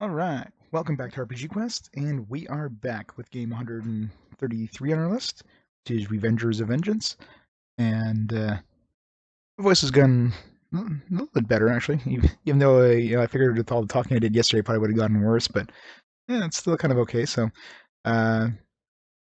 Alright, welcome back to RPG Quest, and we are back with game 133 on our list, which is Revengers of Vengeance, and the voice has gotten a little bit better, actually, even though I figured with all the talking I did yesterday, it probably would have gotten worse, but yeah, it's still kind of okay, uh,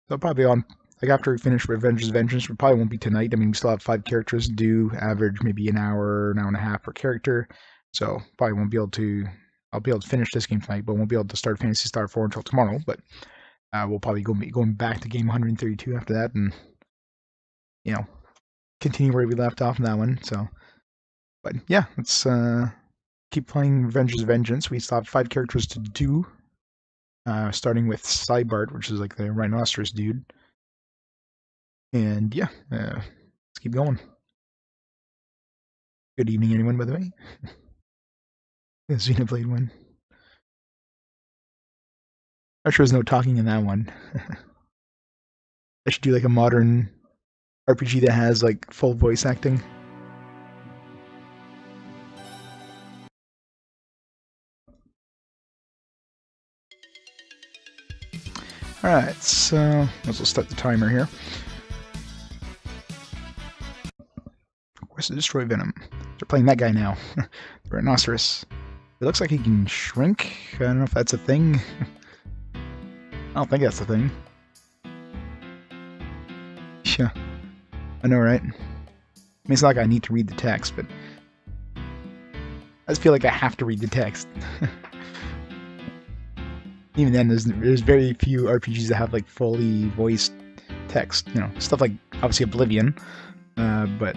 so probably like after we finish Revengers of Vengeance, we probably won't be tonight. I mean, we still have 5 characters to do, average maybe an hour and a half per character, so probably won't be able to I'll be able to finish this game tonight, but won't be able to start Phantasy Star 4 until tomorrow. But we'll probably be going back to game 132 after that, and you know continue where we left off in that one. So, but yeah, let's keep playing Revengers of Vengeance. We still have 5 characters to do, starting with Cybart, which is like the rhinoceros dude. And yeah, let's keep going. Good evening, anyone, by the way. Xenoblade one. I'm sure there's no talking in that one. I should do like a modern RPG that has like full voice acting. Alright, so let's start the timer here. Quest to destroy Venom. They're playing that guy now. The rhinoceros. It looks like he can shrink. I don't know if that's a thing. I don't think that's a thing. Yeah. I know, right? I mean, it's not like I need to read the text, but I just feel like I have to read the text. Even then, there's very few RPGs that have like fully voiced text. You know, stuff like obviously Oblivion, but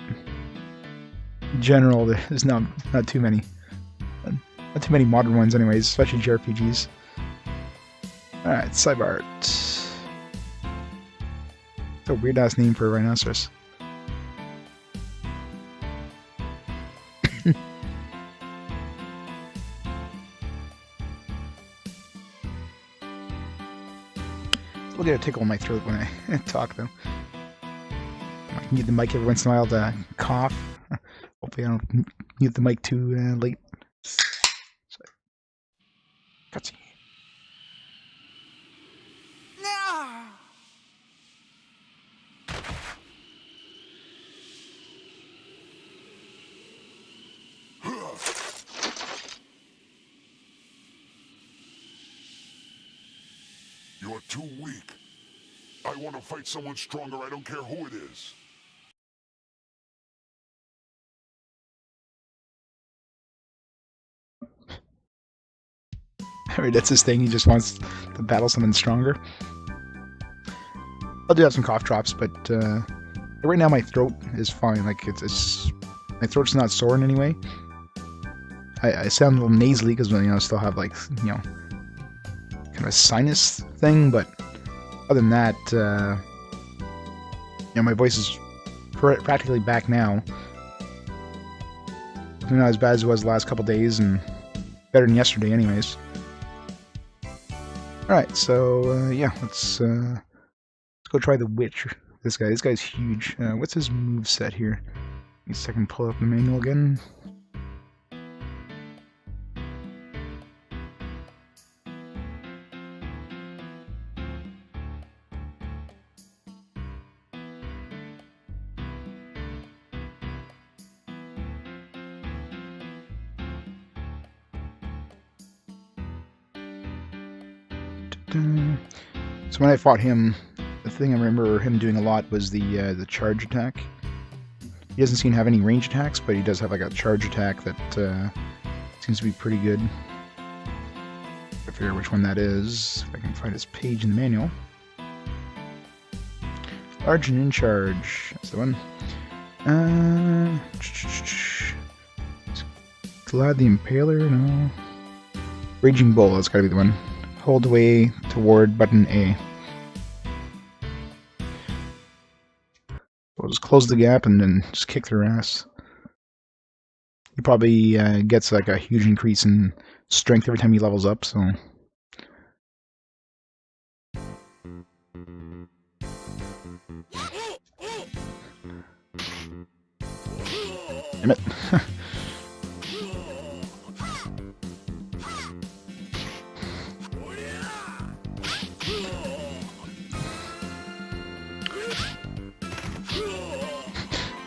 in general, there's not too many. Not too many modern ones, anyways, especially JRPGs. Alright, Cybart. It's a weird ass name for a rhinoceros. I'll get a tickle in my throat when I talk, though. I can mute the mic every once in a while to cough. Hopefully I don't mute the mic too late. Sorry. Cutscene. You're too weak. I want to fight someone stronger, I don't care who it is. I mean, that's his thing, he just wants to battle someone stronger. I'll do have some cough drops, but right now my throat is fine. Like, it's my throat's not sore in any way. I sound a little nasally because, I still have, like, kind of a sinus thing, but other than that, my voice is practically back now. Not as bad as it was the last couple days, and better than yesterday, anyways. Alright, so, yeah, let's go try the witch. This guy's huge. What's his move set here? Give me a second, pull up the manual again. So when I fought him, the thing I remember him doing a lot was the charge attack. He doesn't seem to have any range attacks, but he does have like a charge attack that seems to be pretty good. I figure which one that is, if I can find his page in the manual. Large and in charge. That's the one. Glad the Impaler, no. Raging Bull, that's gotta be the one. Hold away toward button A. We'll just close the gap and then just kick their ass. He probably gets like a huge increase in strength every time he levels up, so. Damn it.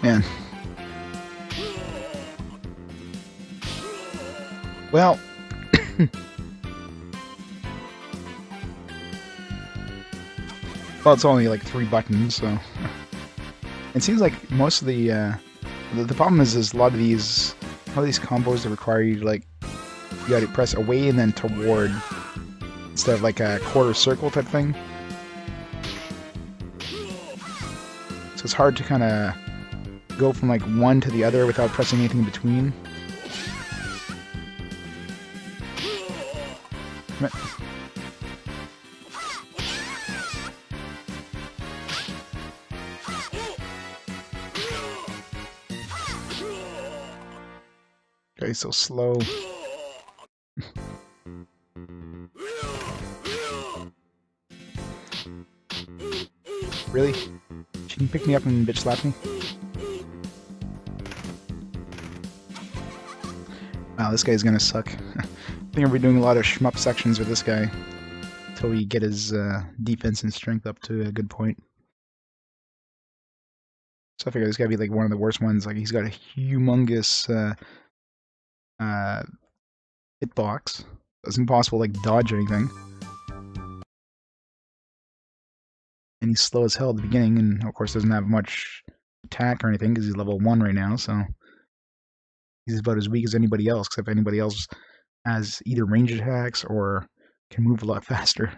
Man. Well, well, it's only like 3 buttons, so it seems like most of the problem is a lot of these combos that require you to you got to press away and then toward instead of like a quarter circle type thing. So it's hard to kind of go from like one to the other without pressing anything in between. Okay, so slow. Really? She can pick me up and bitch slap me? Wow, this guy's gonna suck. I think I'll be doing a lot of shmup sections with this guy until we get his defense and strength up to a good point. So I figure this gotta be like one of the worst ones. Like he's got a humongous hitbox. It's impossible to like dodge or anything. And he's slow as hell at the beginning, and of course doesn't have much attack or anything because he's level 1 right now, so he's about as weak as anybody else, except anybody else has either range attacks or can move a lot faster.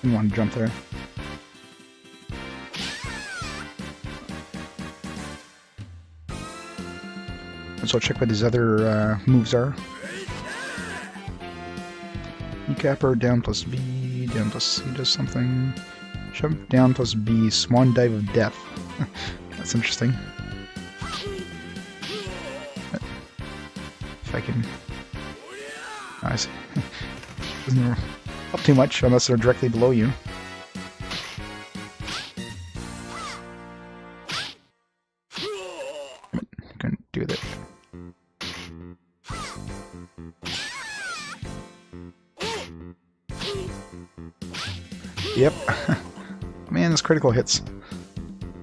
Didn't want to jump there. So I'll check what his other moves are. Kneecapper, down plus B, down plus C does something. Jump down plus B, swan dive of death. That's interesting. If I can... Oh, I see. Doesn't up too much unless they're directly below you. Couldn't do that. Yep. Man, those critical hits.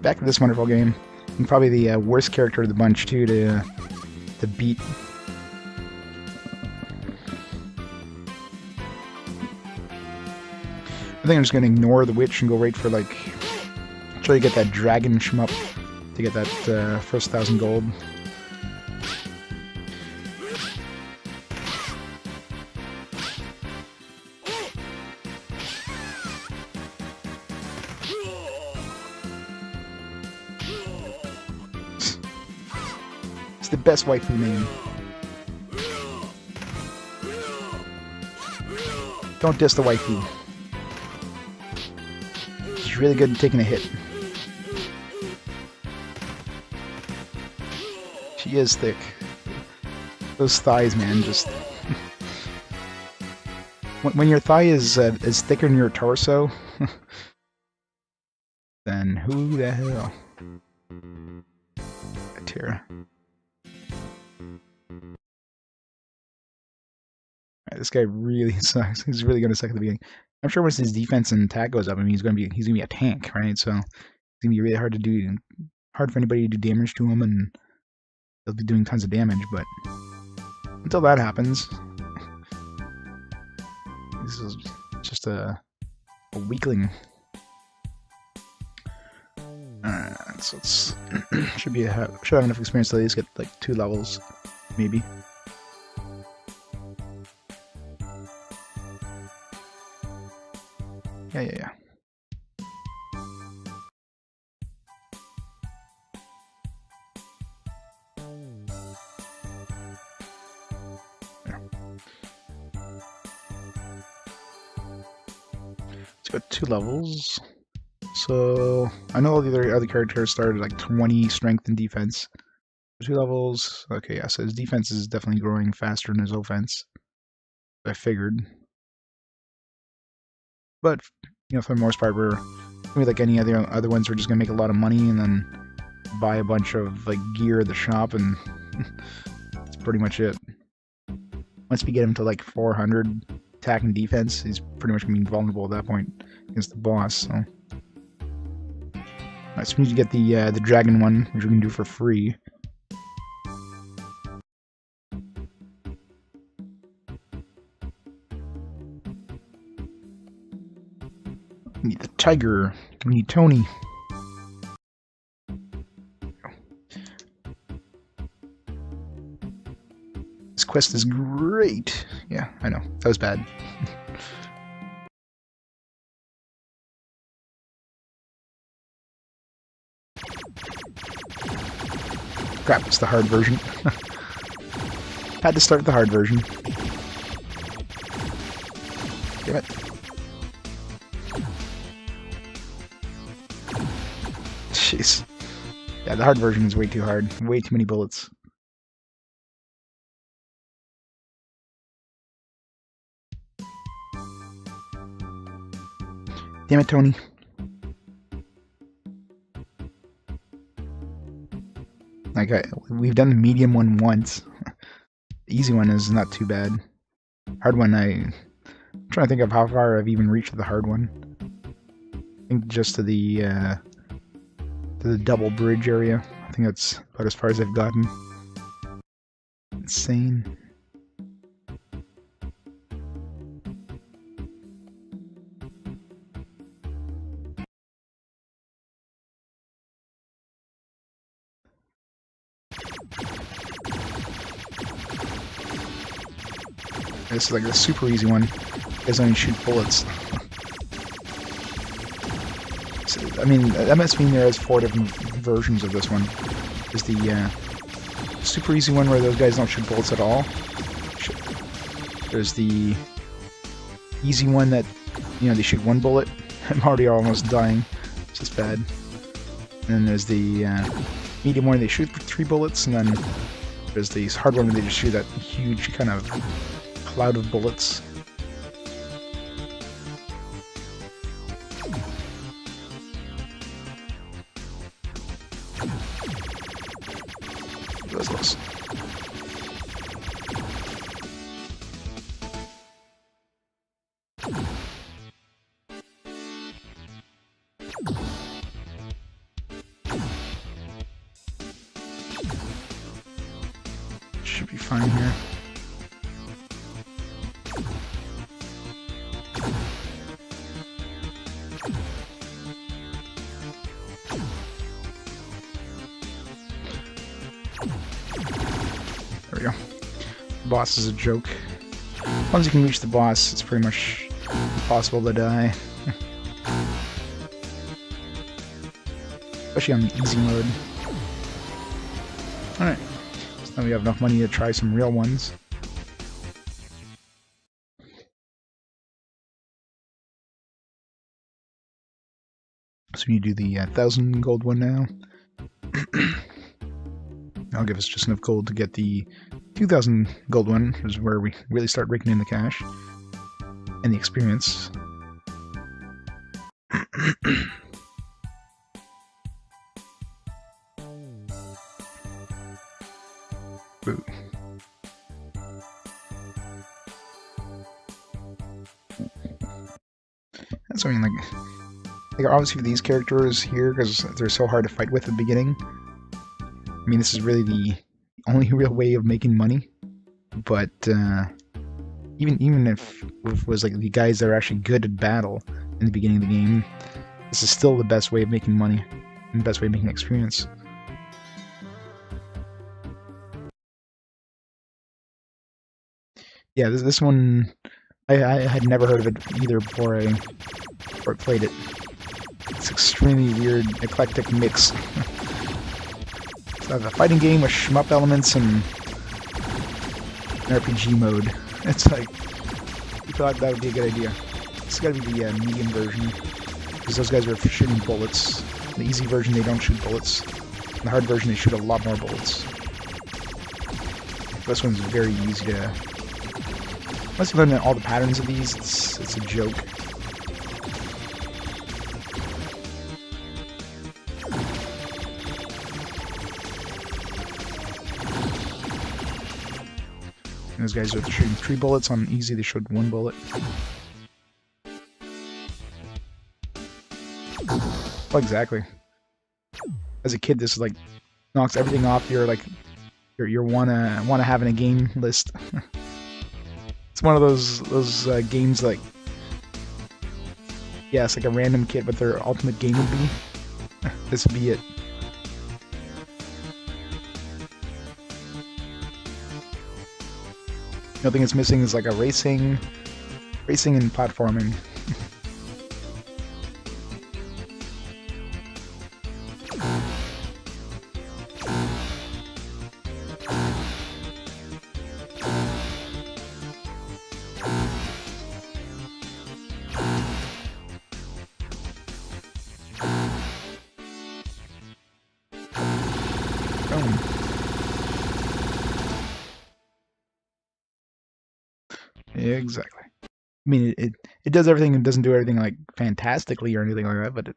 Back to this wonderful game. And probably the worst character of the bunch, too, to beat. I think I'm just going to ignore the witch and go right for, like... try to get that dragon shmup to get that first 1,000 gold. It's the best waifu name. Don't diss the waifu. She's really good at taking a hit. She is thick. Those thighs, man, just... when your thigh is thicker than your torso, then who the hell? Tira. Right, this guy really sucks. He's really gonna suck at the beginning. I'm sure once his defense and attack goes up, I mean he's gonna be a tank, right? So it's gonna be really hard for anybody to do damage to him, and he'll be doing tons of damage. But until that happens, this is just a weakling. Alright, so it's should have enough experience to at least get like 2 levels, maybe. Yeah. There. Let's go 2 levels. So I know all the other characters started like 20 strength and defense. 2 levels. Okay, yeah, so his defense is definitely growing faster than his offense. I figured. But, for the most part, we're maybe like any other ones, we're just gonna make a lot of money and then buy a bunch of like gear at the shop, and that's pretty much it. Once we get him to like 400 attack and defense, he's pretty much gonna be vulnerable at that point against the boss. So, alright, so we need to get the dragon one, which we can do for free. We need the tiger. We need Tony. This quest is great. Yeah, I know. That was bad. Crap, it's the hard version. Had to start the hard version. Damn it. Jeez. Yeah, the hard version is way too hard. Way too many bullets. Damn it, Tony. Like, we've done the medium one once. The easy one is not too bad. Hard one, I'm trying to think of how far I've even reached with the hard one. I think just to the double bridge area. I think that's about as far as I've gotten. Insane. This is like a super easy one. You guys only shoot bullets. So, I mean, that must mean there is 4 different versions of this one. There's the super easy one where those guys don't shoot bullets at all. There's the easy one that, they shoot 1 bullet. I'm already almost dying. It's just bad. And then there's the medium one where they shoot 3 bullets, and then there's the hard one where they just shoot that huge kind of cloud of bullets. Those looks. Should be fine here. There we go. The boss is a joke. Once you can reach the boss, it's pretty much impossible to die. Especially on the easy mode. Alright. So now we have enough money to try some real ones. So we need to do the 1,000 gold one now. That'll give us just enough gold to get the 2,000 gold one, which is where we really start raking in the cash and the experience. Boo. That's what I mean, like obviously these characters here, because they're so hard to fight with at the beginning. I mean, this is really the only real way of making money. But even if it was like the guys that are actually good at battle in the beginning of the game, this is still the best way of making money and the best way of making experience. Yeah, this one, I had nenever heard of it either before I played it. It's extremely weird, eclectic mix. So a fighting game with shmup elements and an RPG mode. It's like, we thought that would be a good idea. It's gotta be the medium version. because those guys are shooting bullets. In the easy version, they don't shoot bullets. In the hard version, they shoot a lot more bullets. This one's very easy to... Once you learn all the patterns of these, it's a joke. And those guys are shooting 3 bullets. On easy, they showed 1 bullet. Oh, exactly. As a kid, this like knocks everything off your like your wanna have in a game list. It's one of those games like, yeah, it's like a random kid what their ultimate game would be. This would be it. The only thing it's missing is like a racing and platforming. Exactly. I mean, it does everything. It doesn't do everything like fantastically or anything like that, but it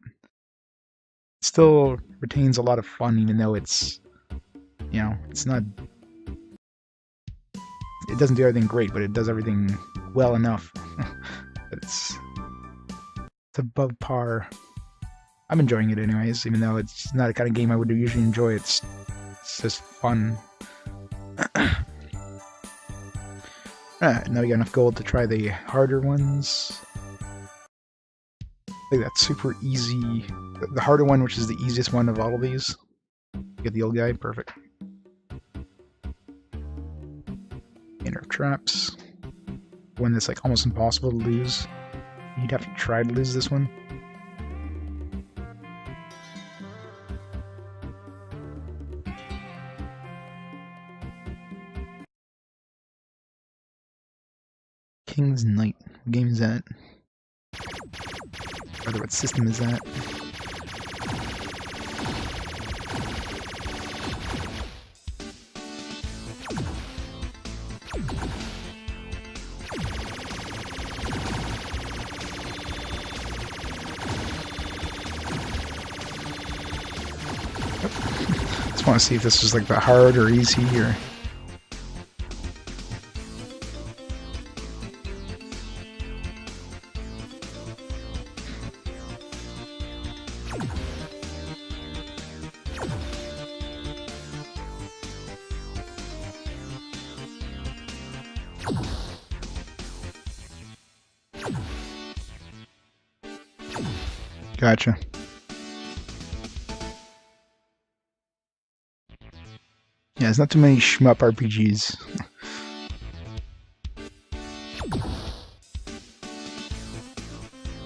still retains a lot of fun, even though it's, you know, it's not. It doesn't do everything great, but it does everything well enough that it's above par. I'm enjoying it anyways, even though it's not the kind of game I would usually enjoy. It's just fun. Alright, now we got enough gold to try the harder ones. I think that's super easy. The harder one, which is the easiest one of all of these. Get the old guy, perfect. Inner traps. One that's like almost impossible to lose. You'd have to try to lose this one. King's Knight. What game is that? Or what system is that? Just want to see if this is like the hard or easy or... Gotcha. Yeah, there's not too many shmup RPGs.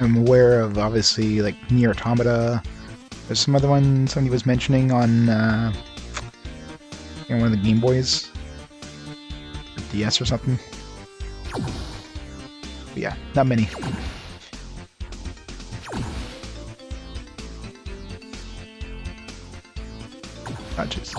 I'm aware of, obviously, like, Nier Automata. There's some other one somebody was mentioning on one of the Game Boys. Or DS or something. But yeah, not many. Oh, jeez.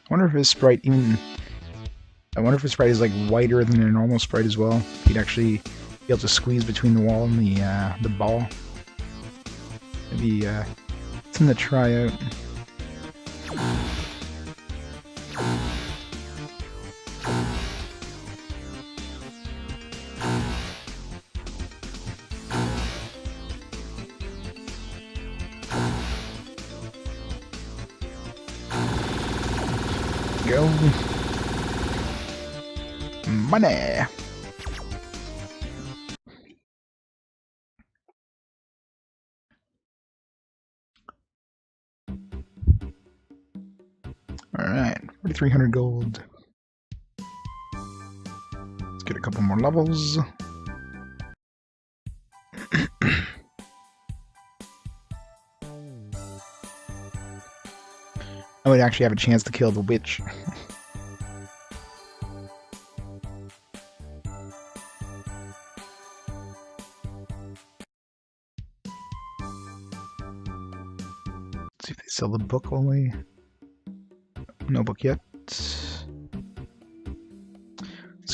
I wonder if his sprite even... I wonder if his sprite is like wider than a normal sprite as well. He'd actually be able to squeeze between the wall and the ball. Maybe something to try out. Go. Money. Alright, 4,300 gold. couple more levels. I would actually have a chance to kill the witch. See if they sell the book only. No book yet. Just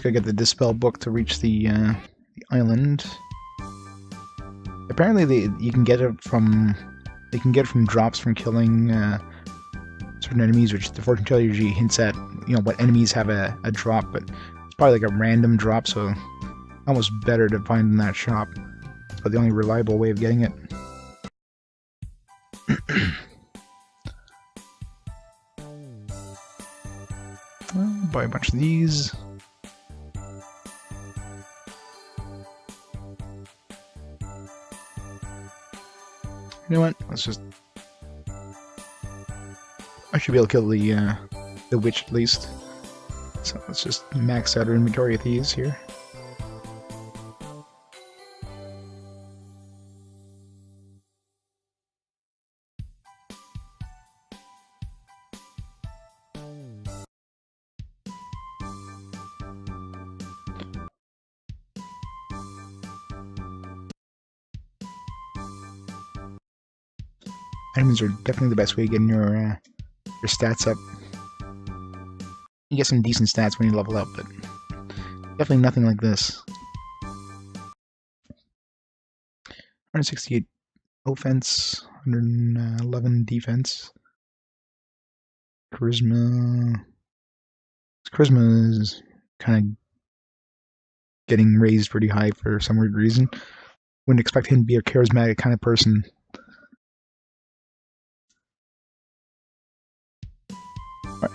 gotta get the Dispel book to reach the island. Apparently, you can get it from drops from killing certain enemies, which the fortune teller usually hints at. You know what enemies have a drop, but it's probably like a random drop, so almost better to find in that shop. But the only reliable way of getting it. Well, buy a bunch of these. You know what? Let's just. I should be able to kill the witch at least. So let's just max out our inventory of these here. Items are definitely the best way of getting your stats up. You get some decent stats when you level up, but definitely nothing like this. 168 offense, 111 defense. Charisma is kind of getting raised pretty high for some weird reason. Wouldn't expect him to be a charismatic kind of person. Right.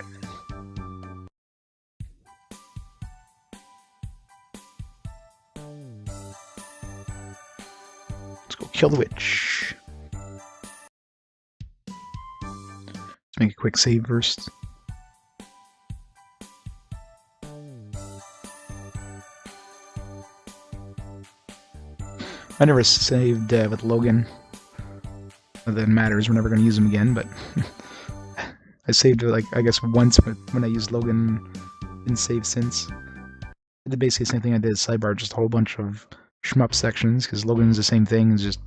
Let's go kill the witch. Let's make a quick save first. I never saved with Logan. Not that it matters, we're never going to use him again, but I saved like, I guess, once when I used Logan. Didn't save since. I did basically the same thing I did at Sidebar, just a whole bunch of shmup sections, because Logan's the same thing, it's just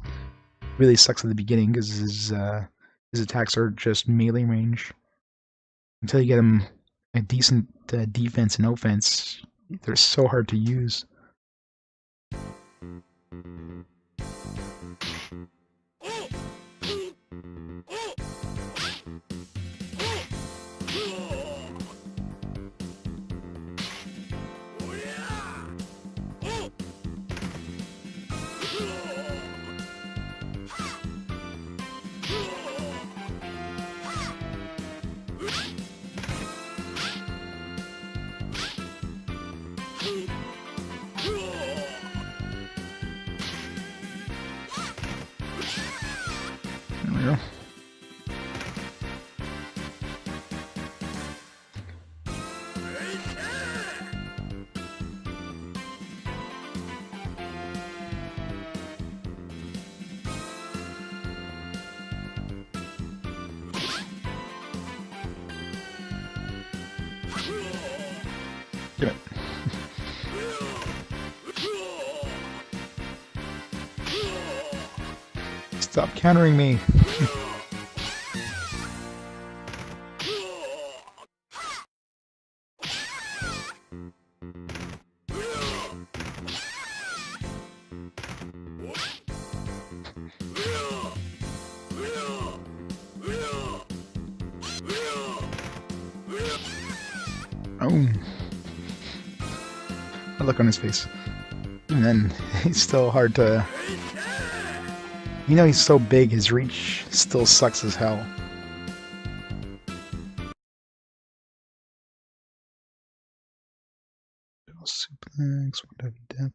really sucks at the beginning, because his attacks are just melee range. Until you get him a decent defense and offense, they're so hard to use. There we go. Give it. Stop countering me. Oh. A look on his face. And then he's still hard to... You know, he's so big, his reach still sucks as hell. Suplex, one type of death.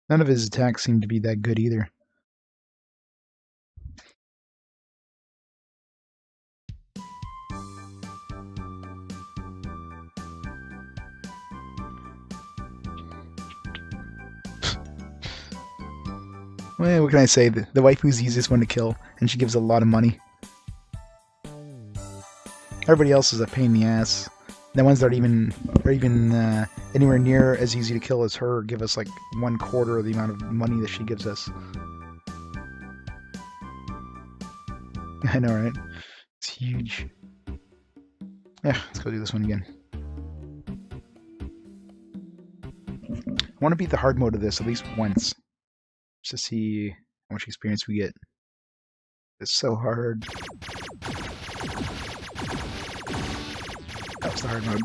None of his attacks seem to be that good either. Well, what can I say? The waifu's the easiest one to kill, and she gives a lot of money. Everybody else is a pain in the ass. The ones that are even anywhere near as easy to kill as her give us like 1/4 of the amount of money that she gives us. I know, right? It's huge. Yeah, let's go do this one again. I want to beat the hard mode of this at least once, just to see how much experience we get. It's so hard. That was the hard mode.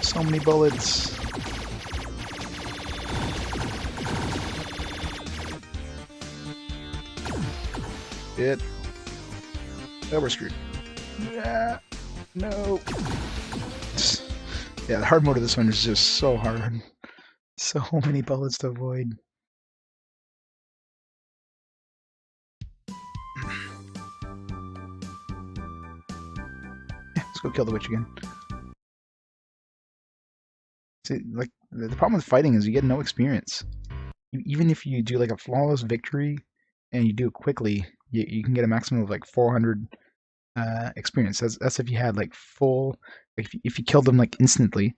So many bullets. It. Oh, we're screwed. Yeah. No. Yeah, the hard mode of this one is just so hard. So many bullets to avoid. Yeah, let's go kill the witch again. See, like, the problem with fighting is you get no experience. Even if you do like a flawless victory and you do it quickly, you can get a maximum of like 400 experience. That's if you had like full, like if you killed them like instantly.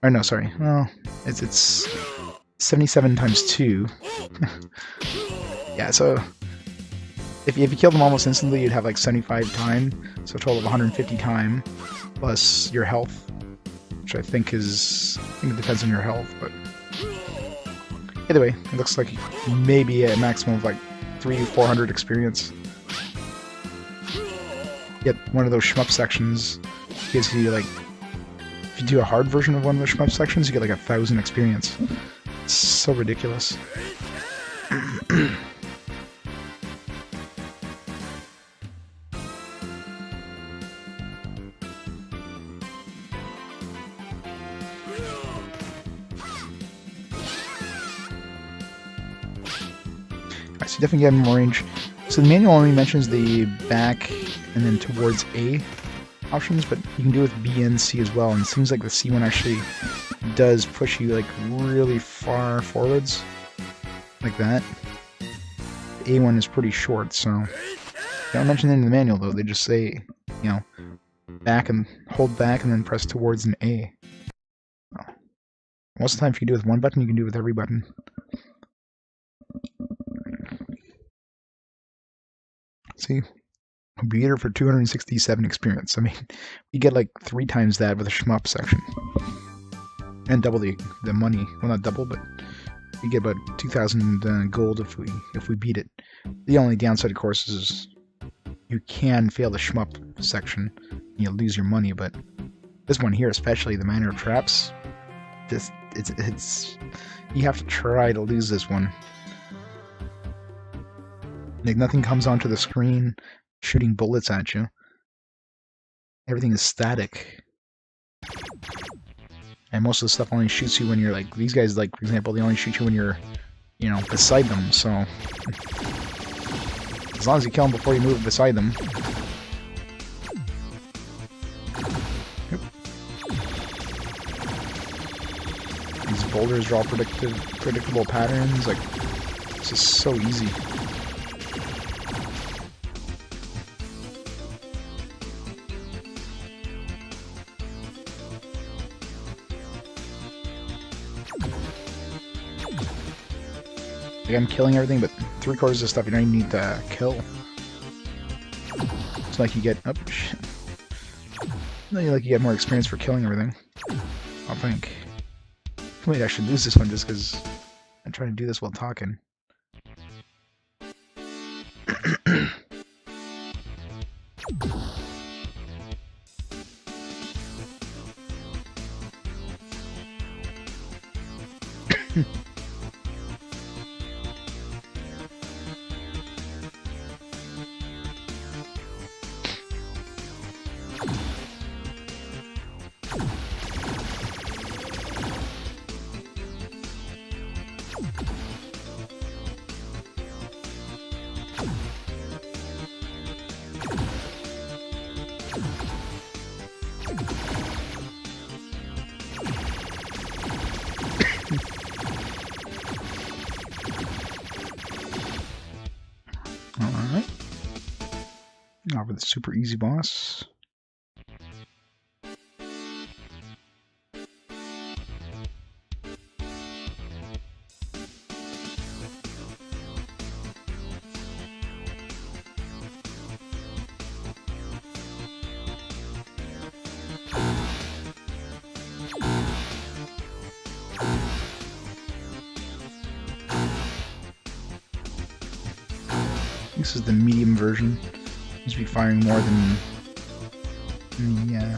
Or no, sorry. Well, it's 77 times 2. Yeah, so if you kill them almost instantly, you'd have like 75 time, so a total of 150 time plus your health, which I think it depends on your health, but either way, it looks like maybe a maximum of like 300-400 experience. Get one of those shmup sections gives you like, if you do a hard version of one of the shmup sections, you get like 1,000 experience. It's so ridiculous. So definitely get more range. So the manual only mentions the back and then towards A options, but you can do it with B and C as well, and it seems like the C one actually does push you like really far forwards, like that. The A one is pretty short, so they don't mention it in the manual though, they just say, you know, back and hold back and then press towards an A. Most of the time if you do it with one button, you can do it with every button. See? Beat her for 267 experience. I mean, you get like 3 times that with a shmup section. And double the money. Well, not double, but you get about 2,000 gold if we beat it. The only downside, of course, is you can fail the shmup section. And you lose your money, but this one here, especially the Manor of Traps, it's you have to try to lose this one. Like, nothing comes onto the screen shooting bullets at you. Everything is static. And most of the stuff only shoots you when you're like, these guys, like, for example, they only shoot you when you're, you know, beside them, so as long as you kill them before you move beside them. Yep. These boulders draw predictable patterns, like, it's just so easy. Like, I'm killing everything, but 3/4 of the stuff you don't even need to kill. It's like you get... Oh, shit. Like you get more experience for killing everything. I think. Wait, I should lose this one just because I'm trying to do this while talking. over the super easy boss. This is the medium version. Seems to be firing more than the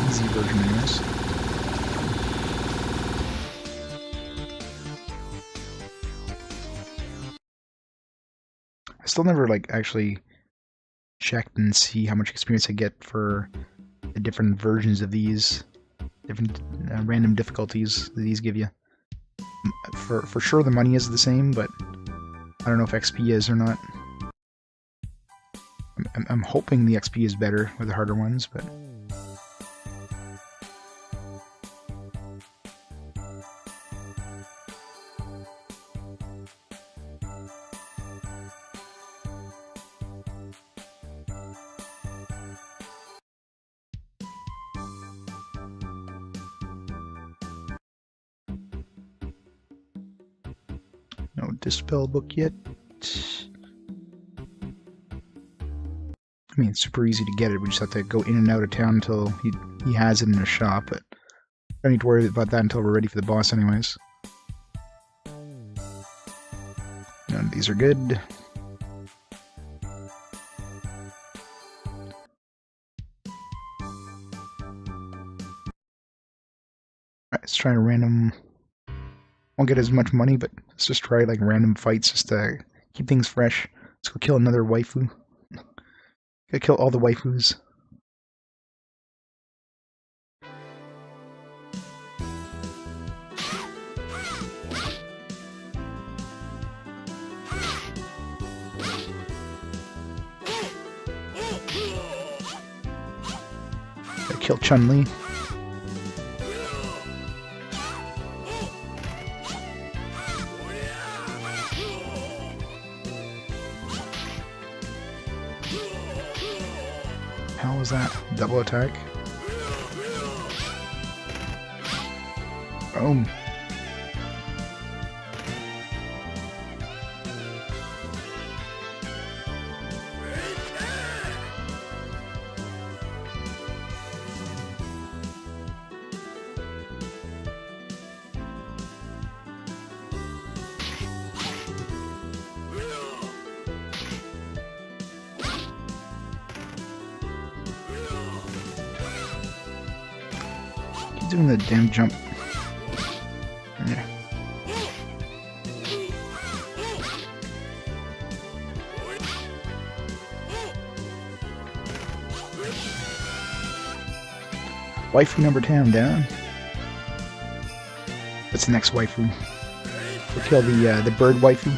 easy version of this. I still never actually checked and see how much experience I get for the different versions of these, different random difficulties that these give you. For sure the money is the same, but I don't know if XP is or not. I'm hoping the XP is better with the harder ones, but... No dispel book yet. I mean, it's super easy to get it. We just have to go in and out of town until he has it in a shop, but I don't need to worry about that until we're ready for the boss anyways. None of these are good. Alright, let's try a random... Won't get as much money, but let's just try random fights just to keep things fresh. Let's go kill another waifu. Gotta kill all the waifus. Gotta kill Chun-Li. How was that? Double attack? Boom. Keep doing the damn jump. Yeah. Waifu number 10 down. What's the next waifu? We'll kill the bird waifu.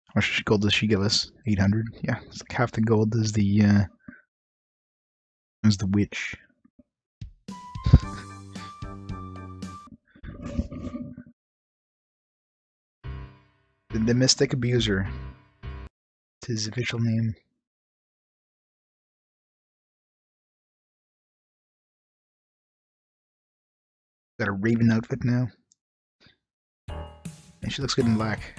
How much gold does she give us? 800. Yeah, it's like half the gold as the witch. The Mystic Abuser. It's his official name. Got a raven outfit now. And she looks good in black.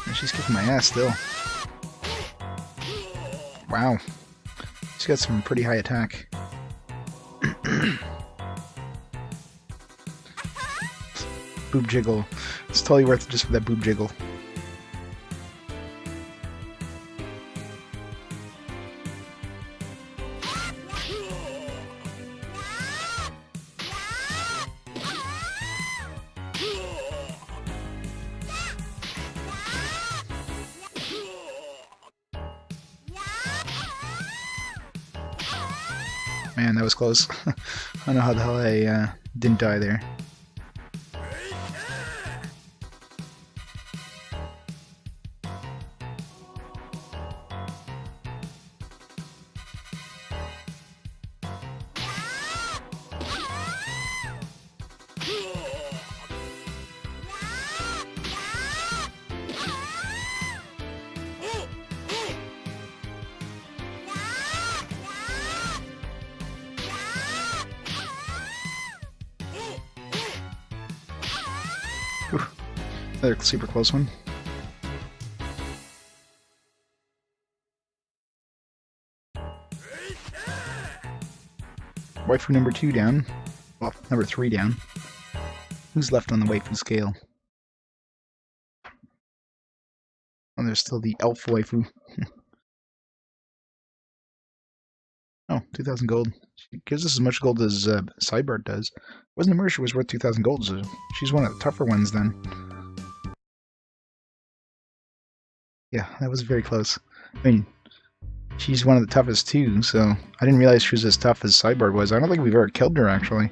And she's kicking my ass still. Wow. She's got some pretty high attack. Boob jiggle. It's totally worth it just for that boob jiggle. Man, that was close. I don't know how the hell I didn't die there. Whew. Another super close one. Waifu number 2 down. Well, number 3 down. Who's left on the waifu scale? Oh, there's still the elf waifu. Oh, 2,000 gold. She gives us as much gold as Cybart does. Wasn't aware she was worth 2,000 gold, so she's one of the tougher ones then. Yeah, that was very close. I mean, she's one of the toughest too, so I didn't realize she was as tough as Cybart was. I don't think we've ever killed her, actually.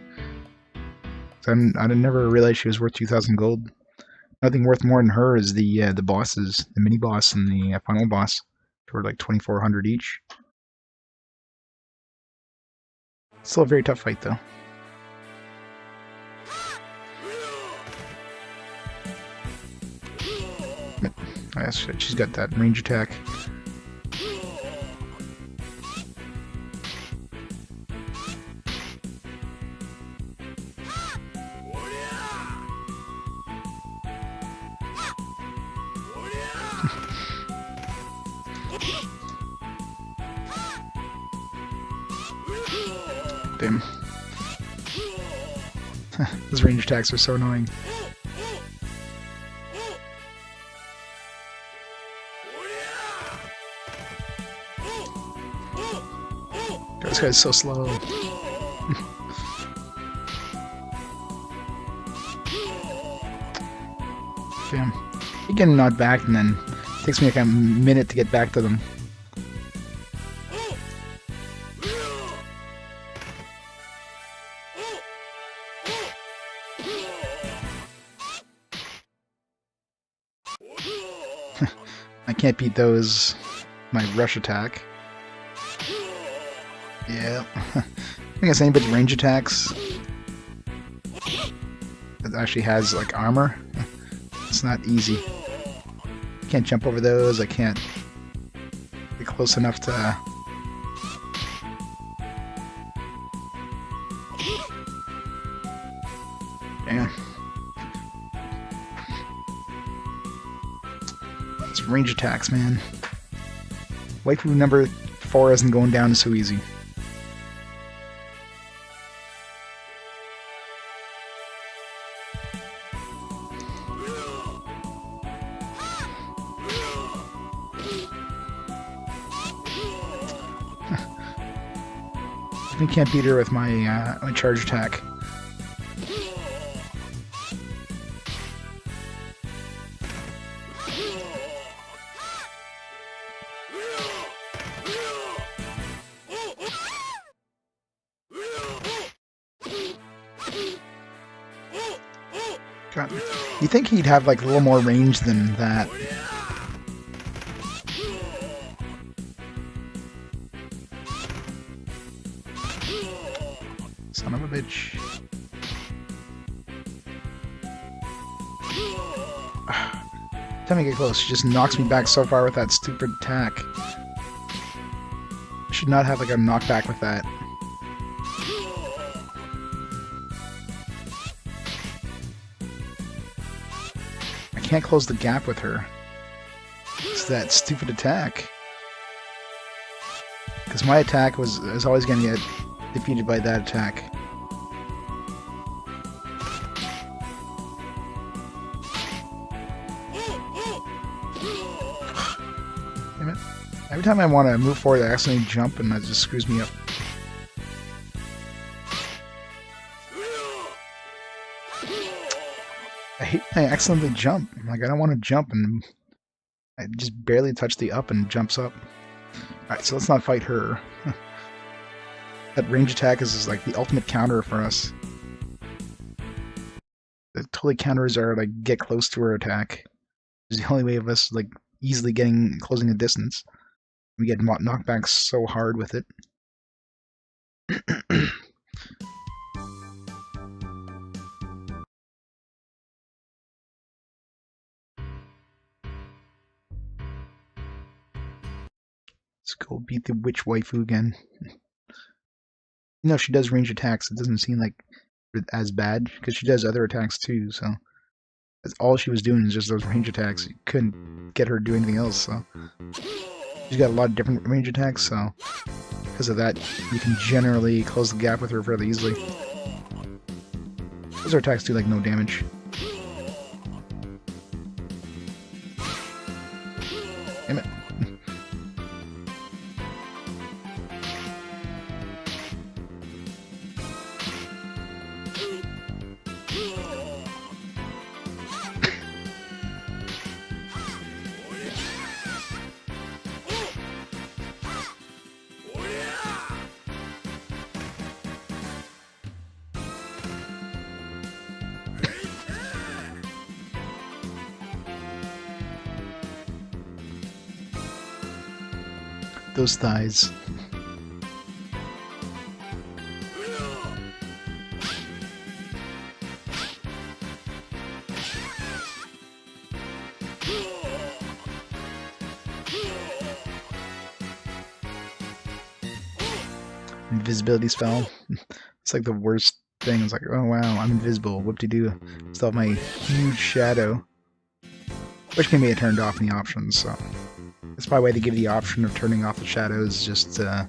I didn't never realize she was worth 2,000 gold. Nothing worth more than her is the bosses, the mini boss and the final boss, for like 2,400 each. Still a very tough fight, though. Oh, yeah, she's got that range attack. Damn. Those range attacks are so annoying. This guy's so slow. Damn. You get knocked back and then it takes me like a minute to get back to them. I can't beat those. My rush attack. Yeah. I guess anybody range attacks that actually has like armor. It's not easy. Can't jump over those. I can't get close enough to. Damn. It's range attacks, man. Waifu number 4 isn't going down so easy. I can't beat her with my my charge attack. God, you think he'd have like a little more range than that? Son of a bitch. Time to get close. She just knocks me back so far with that stupid attack. I should not have like a knockback with that. I can't close the gap with her. It's that stupid attack. Because my attack is always going to get defeated by that attack. Damn it. Every time I want to move forward, I accidentally jump and that just screws me up. I hate when I accidentally jump. Like, I don't want to jump and I just barely touch the up and jumps up. Alright, so let's not fight her. That range attack is like the ultimate counter for us. It totally counters our like get close to her attack. It's the only way of us like easily closing the distance. We get knocked back so hard with it. Let's go beat the witch waifu again. You know, she does range attacks. It doesn't seem like as bad because she does other attacks too. So all she was doing is just those range attacks. You couldn't get her to do anything else, so... She's got a lot of different range attacks, so... Because of that, you can generally close the gap with her fairly easily. Those attacks do, like, no damage. Damn it. Those thighs. Invisibility spell. It's like the worst thing. It's like, oh wow, I'm invisible. Whoop-de-doo. Still have my huge shadow. Which can be turned off in the options, so... That's probably why they give the option of turning off the shadows, just to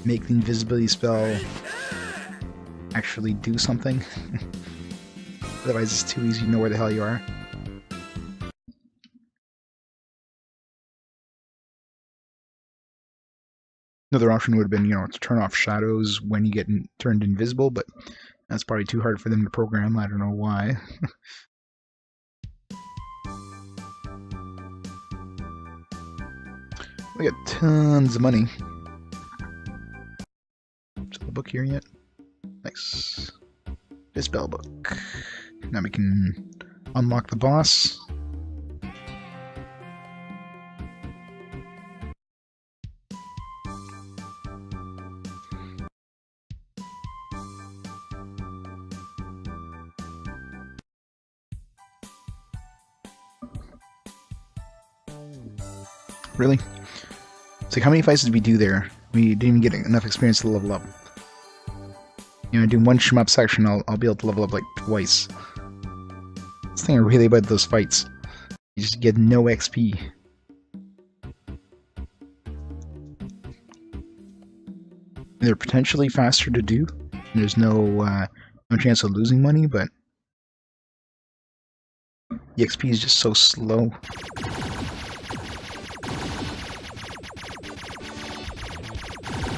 make the invisibility spell actually do something. Otherwise it's too easy to know where the hell you are. Another option would have been, to turn off shadows when you get turned invisible, but that's probably too hard for them to program. I don't know why. We got tons of money. Is the book here yet? Nice. This spell book. Now we can unlock the boss. Really? It's like, how many fights did we do there? We didn't even get enough experience to level up. Doing one shmup section, I'll be able to level up like twice. This thing I really about those fights. You just get no XP. They're potentially faster to do. There's no chance of losing money, but the XP is just so slow.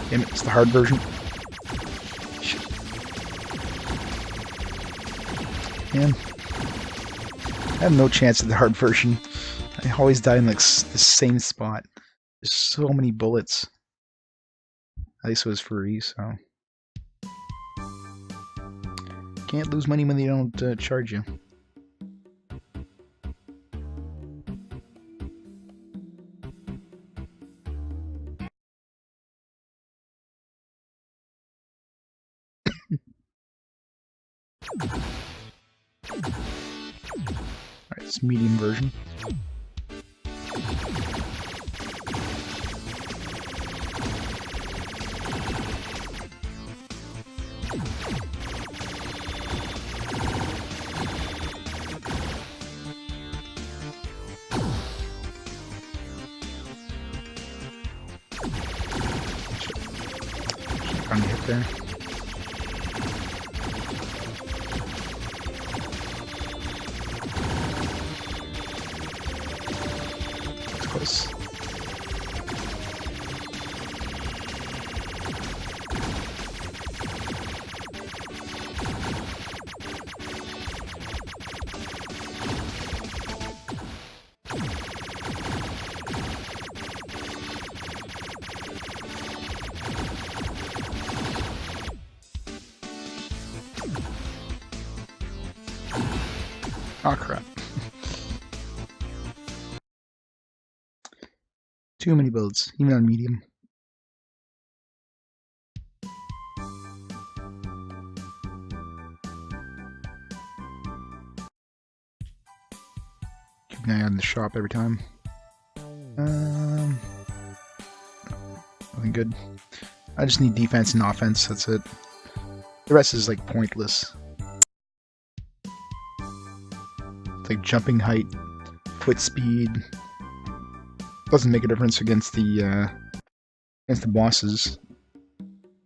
Damn it, it's the hard version. Shit. Man, I have no chance at the hard version. I always die in like the same spot. There's so many bullets. At least it was free, so... Can't lose money when they don't charge you. Alright, it's medium version. Trying to hit there. Close. Oh crap. Too many builds, even on medium. Keep an eye on the shop every time. Nothing good. I just need defense and offense, that's it. The rest is like pointless. like jumping height, foot speed. Doesn't make a difference against the bosses.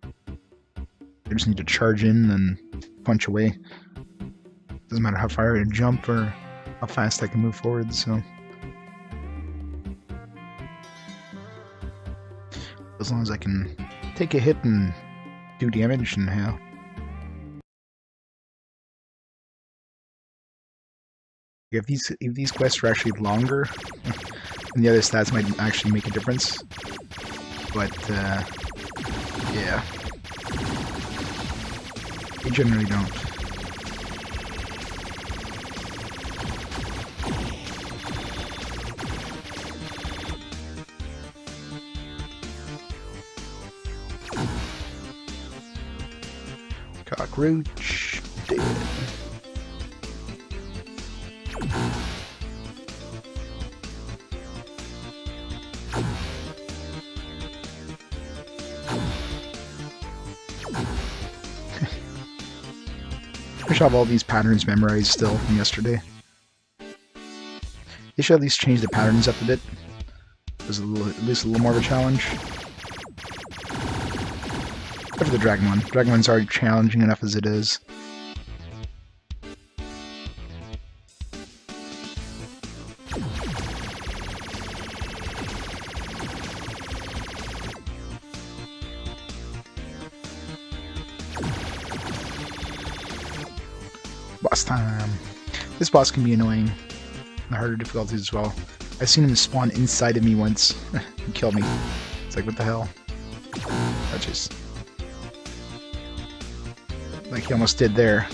You just need to charge in and punch away. Doesn't matter how far I jump or how fast I can move forward, so. As long as I can take a hit and do damage, and how. If these quests are actually longer, and the other stats might actually make a difference. But yeah, they generally don't. Cockroach dead. I should have all these patterns memorized still from yesterday. They should at least change the patterns up a bit. There's at least a little more of a challenge. Except for the Dragon one. Dragon one's already challenging enough as it is. Boss time. This boss can be annoying. The harder difficulties as well. I've seen him spawn inside of me once and kill me. It's like, what the hell? That just... like he almost did there.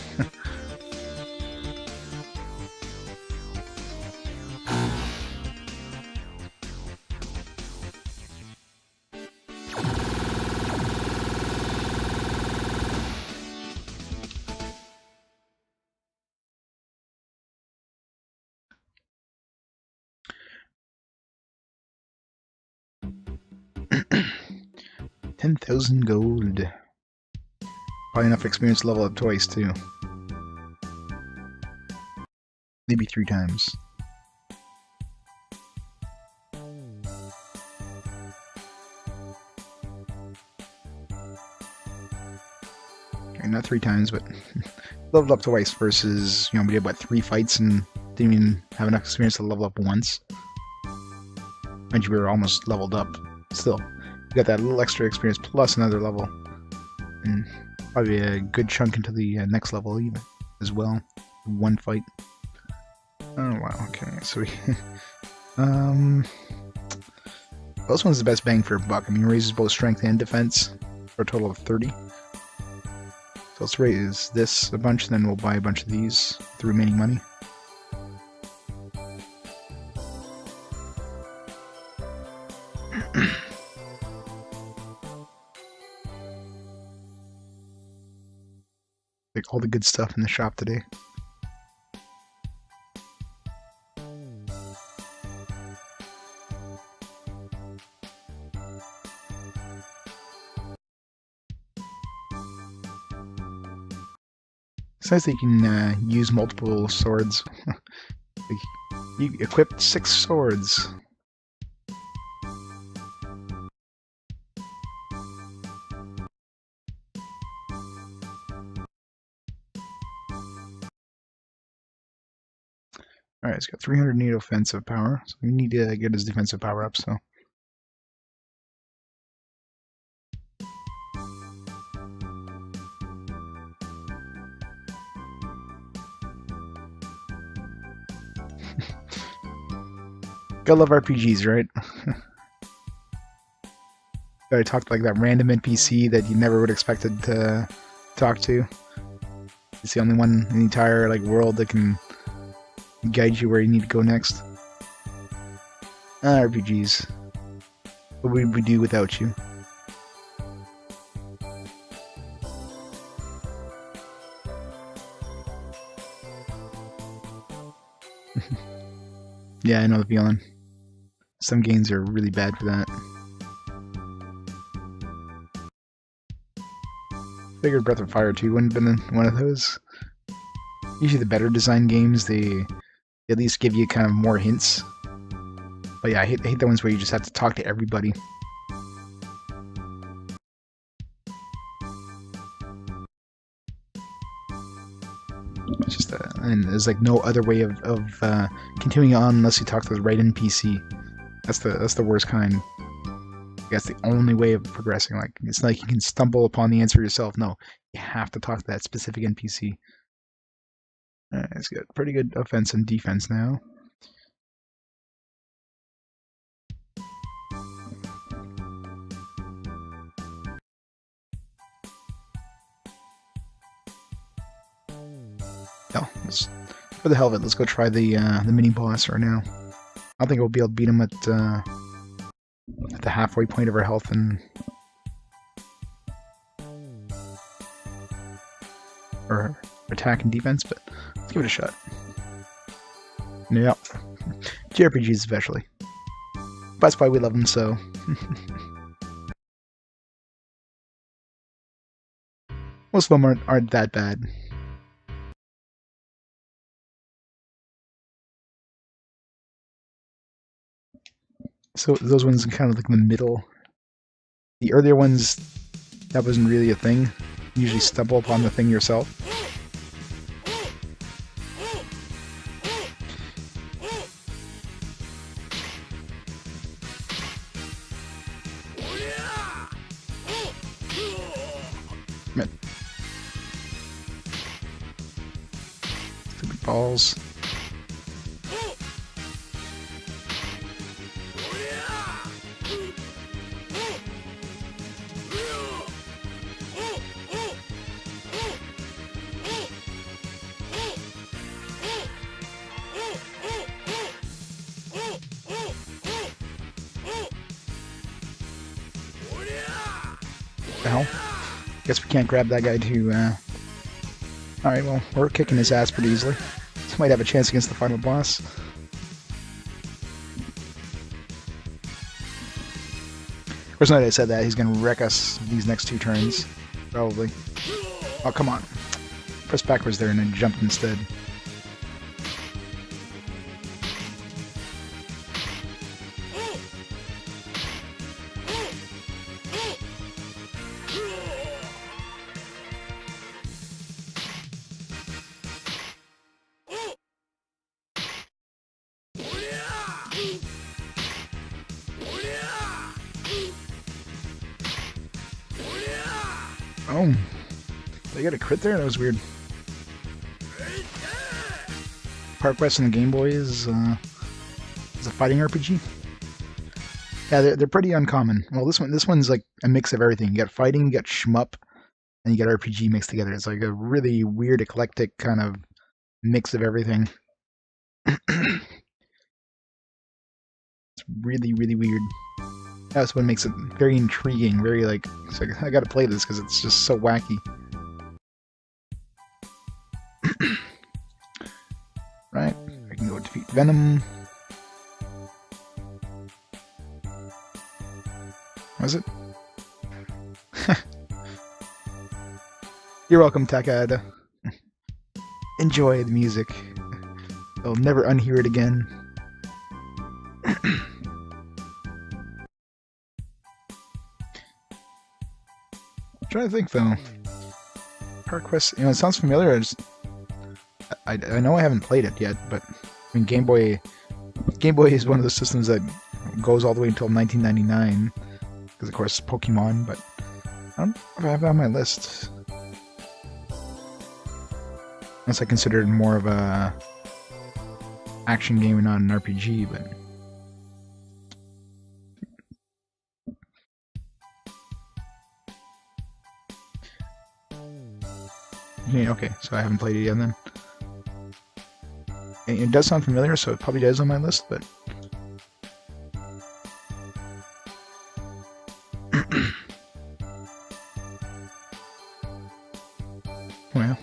$10,000 gold. Probably enough experience to level up twice, too. Maybe 3 times. Okay, not 3 times, but leveled up twice versus, you know, we did, what, 3 fights and didn't even have enough experience to level up once. Mind you, we were almost leveled up. Still, you got that little extra experience plus another level. And probably a good chunk into the next level even as well. 1 fight. Oh wow, okay, so we this one's the best bang for a buck. I mean, it raises both strength and defense for a total of 30. So let's raise this a bunch, then we'll buy a bunch of these with the remaining money. Like all the good stuff in the shop today. It's nice that you can use multiple swords. Like, you equipped 6 swords. Alright, it's got 308 offensive power, so we need to get his defensive power up, so. Gotta love RPGs, right? Gotta talk to like that random NPC that you never would expected to talk to. It's the only one in the entire like world that can guide you where you need to go next. RPGs. What would we do without you? Yeah, I know the feeling. Some games are really bad for that. Figured Breath of Fire 2 wouldn't have been one of those. Usually the better designed games, they at least give you kind of more hints. But yeah, I hate the ones where you just have to talk to everybody. It's just and there's like no other way of continuing on unless you talk to the right NPC. That's the worst kind. That's the only way of progressing. Like, it's not like you can stumble upon the answer yourself. No, you have to talk to that specific NPC. Alright, it's got pretty good offense and defense now. Oh, for the hell of it, let's go try the mini boss right now. I don't think we'll be able to beat him at the halfway point of our health and or attack and defense, but let's give it a shot. Yeah, JRPGs especially. That's why we love them so. Most of them aren't that bad. So those ones kind of like in the middle. The earlier ones, that wasn't really a thing. You usually stumble upon the thing yourself. Man. Stupid balls. The hell? Guess we can't grab that guy too. Alright, well, we're kicking his ass pretty easily. So might have a chance against the final boss. Of course, now that I said that, he's gonna wreck us these next 2 turns. Probably. Oh, come on. Press backwards there and then jump instead. Oh, they got a crit there? That was weird. Park Quest on the Game Boy is a fighting RPG. Yeah, they're pretty uncommon. Well, this one's like a mix of everything. You got fighting, you got shmup, and you got RPG mixed together. It's like a really weird, eclectic kind of mix of everything. It's really, really weird. That's what makes it very intriguing. Very like, it's like I gotta play this because it's just so wacky. Right, I can go defeat Venom. Was it? You're welcome, Takada. Enjoy the music. You'll never unhear it again. I'm trying to think though. Park Quest, it sounds familiar. I know I haven't played it yet, but I mean Game Boy is one of the systems that goes all the way until 1999, because of course Pokemon. But I don't know if I have it on my list, unless I consider it more of a action game and not an RPG. But yeah, okay, so I haven't played it yet then. It does sound familiar, so it probably does on my list, but well,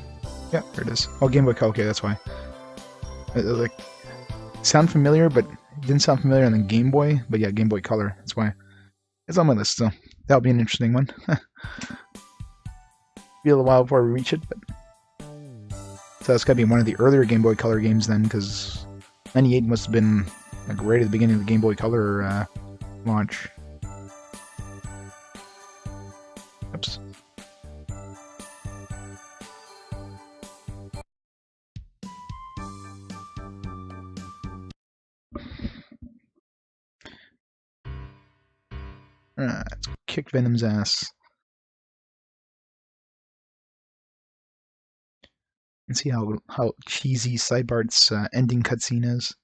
yeah, there it is. Oh, Game Boy Color, okay, that's why. Like, sound familiar, but it didn't sound familiar on the Game Boy, but yeah, Game Boy Color, that's why. It's on my list, so that'll be an interesting one. Be a little while before we reach it, but so that's gotta be one of the earlier Game Boy Color games then, because '98 must have been like right at the beginning of the Game Boy Color launch. Oops. Let's kick Venom's ass. And see how cheesy Cybart's ending cutscene is.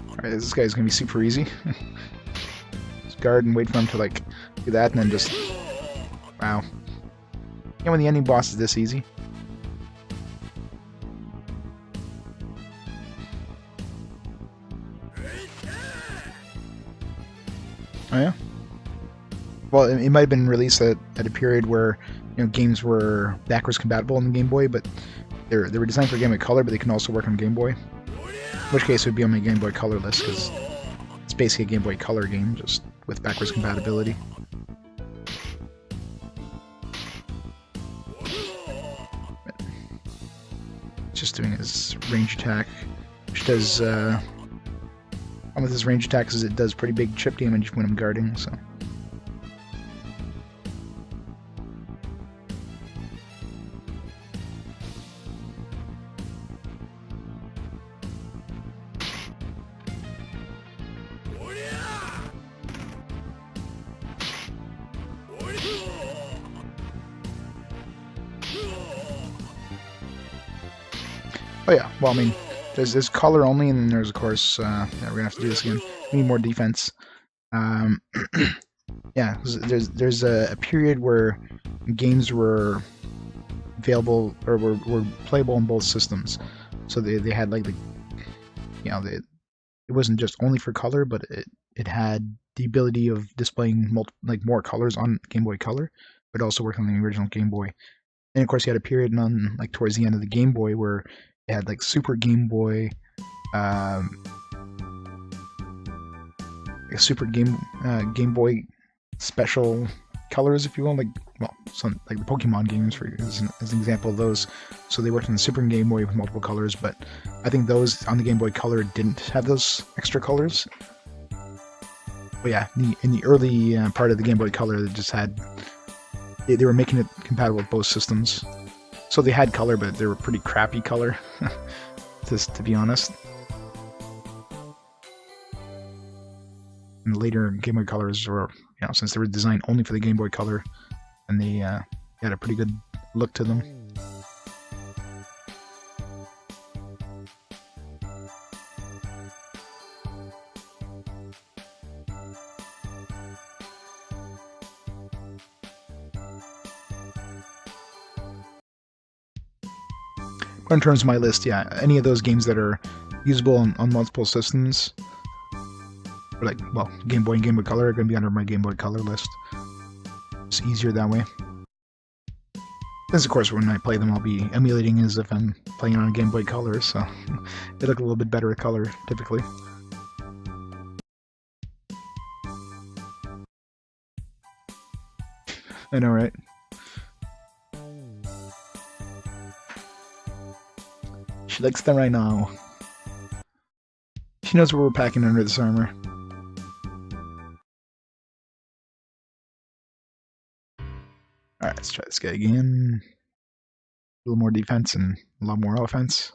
Alright, this guy's gonna be super easy. Just guard and wait for him to like do that and then just... Wow. Yeah, when the ending boss is this easy. Oh yeah? Well, it might have been released at a period where, you know, games were backwards compatible on the Game Boy, but they were designed for Game Boy Color, but they can also work on Game Boy. In which case it would be on my Game Boy Color list, because it's basically a Game Boy Color game, just with backwards compatibility. Just doing his range attack, which does, with his range attacks is it does pretty big chip damage when I'm guarding, so... Oh yeah, well I mean, there's color only, and then there's of course, yeah, we're gonna have to do this again. We need more defense. Yeah, there's a period where games were available or were playable on both systems, so they had like the, you know, it wasn't just only for color, but it had the ability of displaying more colors on Game Boy Color, but also worked on the original Game Boy. And of course, you had a period on like towards the end of the Game Boy where it had like Super Game Boy, Super Game Boy special colors, if you will, like, well, some like the Pokemon games for as an example of those. So they worked on the Super Game Boy with multiple colors, but I think those on the Game Boy Color didn't have those extra colors. But yeah, in the early part of the Game Boy Color, they just had they were making it compatible with both systems. So they had color, but they were pretty crappy color, just to be honest. And later Game Boy Colors were, you know, since they were designed only for the Game Boy Color, and they had a pretty good look to them. But in terms of my list, yeah, any of those games that are usable on multiple systems, or like, well, Game Boy and Game Boy Color are going to be under my Game Boy Color list. It's easier that way. Because, of course, when I play them, I'll be emulating as if I'm playing on a Game Boy Color, so they look a little bit better at color, typically. I know, right? She likes them right now. She knows what we're packing under this armor. Alright, let's try this guy again. A little more defense and a lot more offense.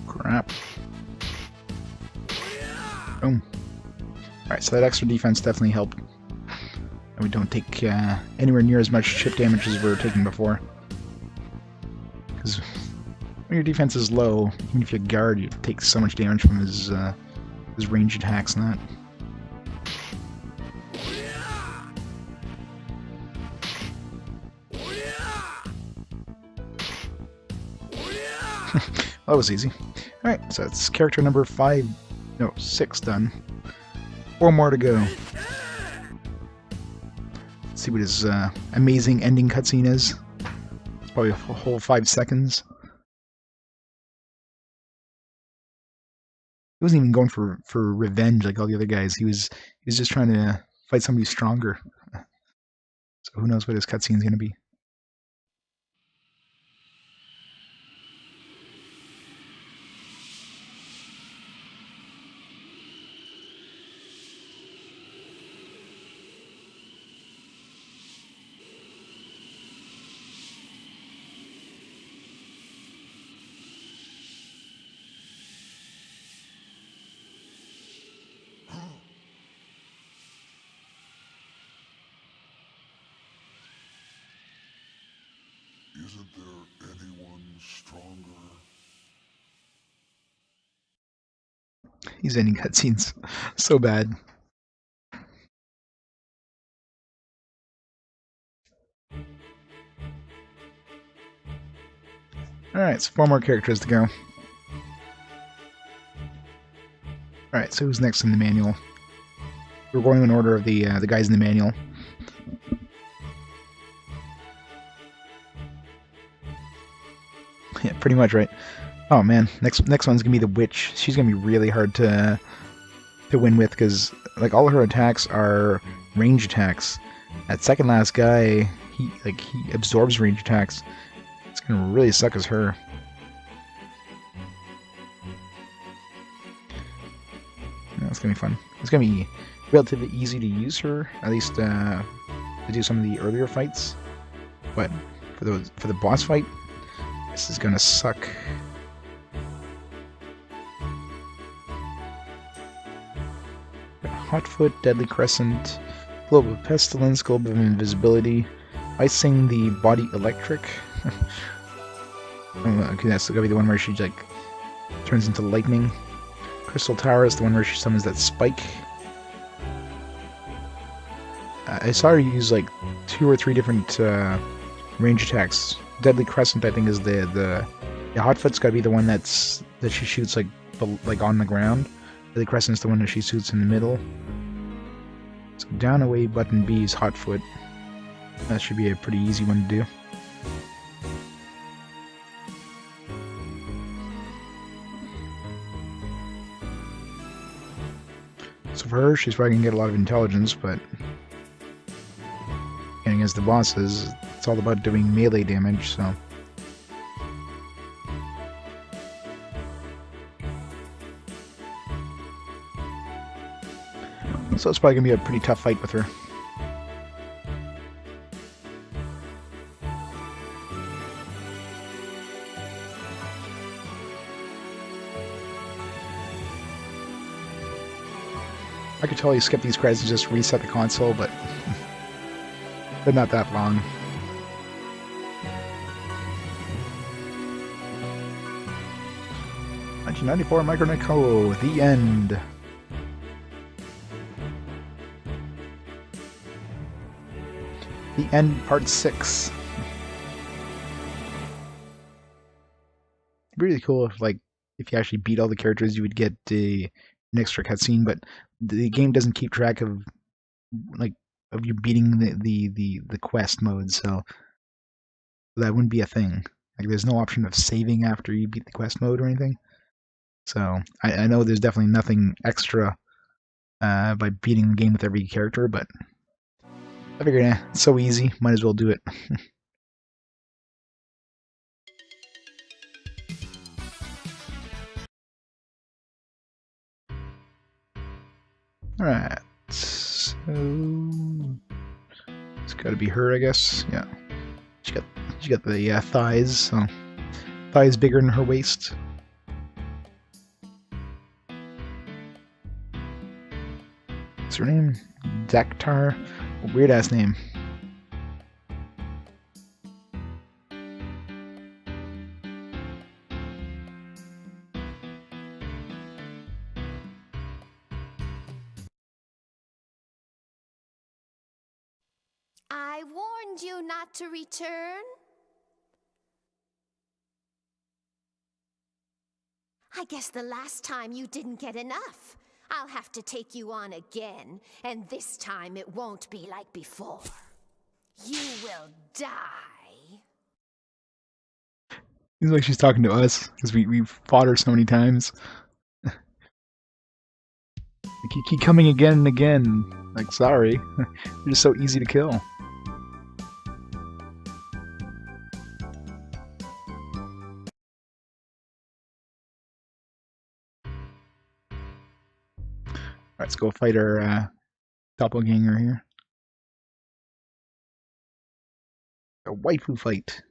Crap. Boom. Alright, so that extra defense definitely helped. And we don't take anywhere near as much chip damage as we were taking before. Because when your defense is low, even if you guard, you take so much damage from his his range attacks and that. That was easy. Alright, so that's character number 6 done. 4 more to go. Let's see what his amazing ending cutscene is. It's probably a whole 5 seconds. He wasn't even going for revenge like all the other guys. He was just trying to fight somebody stronger. So who knows what his cutscene's gonna be. Isn't there anyone stronger? These ending cutscenes, so bad. Alright, so 4 more characters to go. Alright, so who's next in the manual? We're going in order of the guys in the manual. Yeah, pretty much, right? Oh man, next one's gonna be the witch. She's gonna be really hard to win with because like all of her attacks are range attacks. That second last guy, he absorbs range attacks. It's gonna really suck as her. Yeah, it's gonna be fun. It's gonna be relatively easy to use her, at least to do some of the earlier fights. But for the boss fight, this is gonna suck. Hotfoot, Deadly Crescent, Globe of Pestilence, Globe of Invisibility, Icing the Body Electric. Okay, that's gonna be the one where she like turns into lightning. Crystal Tower is the one where she summons that spike. I saw her use like 2 or 3 different range attacks. Deadly Crescent, I think, is the Hotfoot's gotta be the one that she shoots like on the ground. Deadly Crescent's the one that she shoots in the middle. So down, away, button B is Hotfoot. That should be a pretty easy one to do. So for her, she's probably gonna get a lot of intelligence, but and against the bosses, it's all about doing melee damage, so. So it's probably gonna be a pretty tough fight with her. I could totally skip these credits and just reset the console, but they're not that long. $1994 Micro the end. The end, part 6. It'd be really cool if you actually beat all the characters, you would get an extra cutscene, but the game doesn't keep track of you beating the quest mode, so that wouldn't be a thing. Like there's no option of saving after you beat the quest mode or anything. So I know there's definitely nothing extra by beating the game with every character, but I figured, it's so easy, might as well do it. Alright, so it's gotta be her, I guess. Yeah, she got the thighs, so thighs bigger than her waist. What's her name? Daktar. Weird ass name. I warned you not to return. I guess the last time you didn't get enough. I'll have to take you on again, and this time it won't be like before. You will die. Seems like she's talking to us, because we've fought her so many times. You keep coming again and again. Like, sorry. You're just so easy to kill. Let's go fight our doppelganger here. A waifu fight.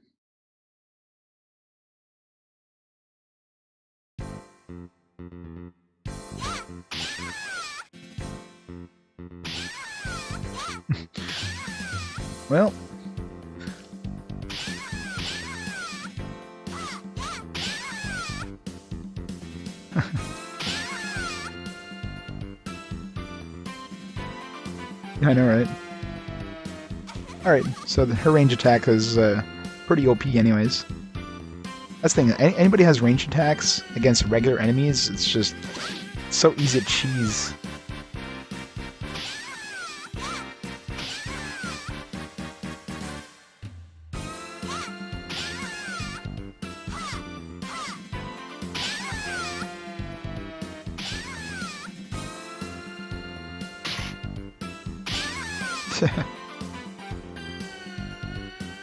Well. I know, right? Alright, so her range attack is pretty OP anyways. That's the thing, anybody has range attacks against regular enemies, it's just so easy to cheese.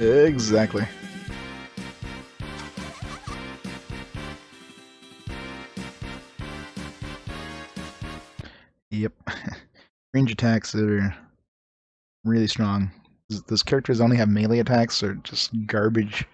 Exactly. Yep. Range attacks are really strong. Those characters only have melee attacks are just garbage.